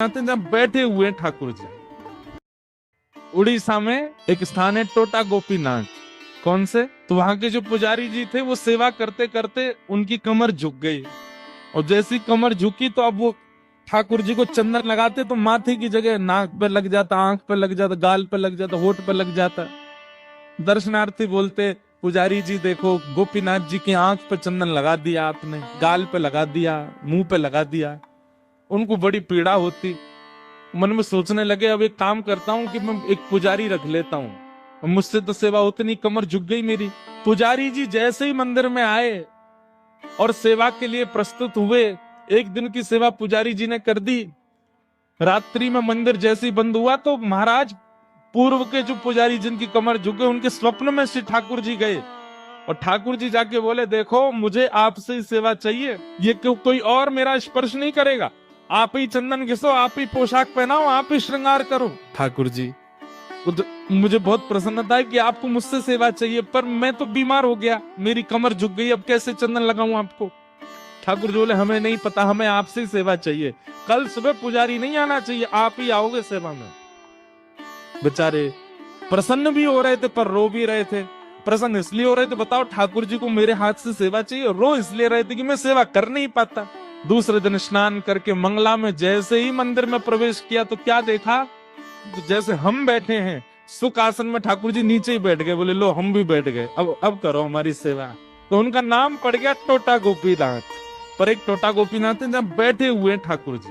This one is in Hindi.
गोपीनाथ है जहाँ बैठे हुए हैं ठाकुर जी। उड़ीसा में एक स्थान है टोटा गोपीनाथ। कौन से? तो वहां के जो पुजारी जी थे वो सेवा करते करते उनकी कमर झुक गई, और जैसी कमर झुकी तो अब वो ठाकुर जी को चंदन लगाते तो माथे की जगह नाक पे लग जाता, आंख पे लग जाता, गाल पे लग जाता, होठ पे लग जाता। दर्शनार्थी बोलते, पुजारी जी देखो गोपीनाथ जी की आंख पे चंदन लगा दिया आपने, गाल पे लगा दिया, मुंह पे लगा दिया। उनको बड़ी पीड़ा होती। मन में सोचने लगे अब एक काम करता हूँ कि मैं एक पुजारी रख लेता हूँ, मुझसे तो सेवा उतनी, कमर झुक गई मेरी। पुजारी जी जैसे ही मंदिर में आए और सेवा के लिए प्रस्तुत हुए, एक दिन की सेवा पुजारी जी ने कर दी। रात्रि में मंदिर जैसे ही बंद हुआ तो महाराज पूर्व के जो पुजारी जिनकी कमर झुक गई, उनके स्वप्न में श्री ठाकुर जी गए और ठाकुर जी जाके बोले, देखो मुझे आपसे ही सेवा चाहिए, ये कोई और मेरा स्पर्श नहीं करेगा, आप ही चंदन घिसो, आप ही पोशाक पहनाओ, आप ही श्रृंगार करो। ठाकुर जी मुझे बहुत प्रसन्नता है कि आपको मुझसे सेवा चाहिए, पर मैं तो बीमार हो गया, मेरी कमर झुक गई, अब कैसे चंदन लगाऊं आपको। ठाकुर जी बोले, हमें नहीं पता, हमें आपसे ही सेवा चाहिए, कल सुबह पुजारी नहीं आना चाहिए, आप ही आओगे सेवा में। बेचारे प्रसन्न भी हो रहे थे पर रो भी रहे थे। प्रसन्न इसलिए हो रहे थे, बताओ ठाकुर जी को मेरे हाथ से सेवा चाहिए, रो इसलिए रहे थे कि मैं सेवा कर नहीं पाता। दूसरे दिन स्नान करके मंगला में जैसे ही मंदिर में प्रवेश किया तो क्या देखा, तो जैसे हम बैठे हैं सुख आसन में, ठाकुर जी नीचे ही बैठ गए। बोले लो हम भी बैठ गए, अब करो हमारी सेवा। तो उनका नाम पड़ गया टोटा गोपीनाथ। पर एक टोटा गोपीनाथ है जहाँ बैठे हुए हैं ठाकुर जी।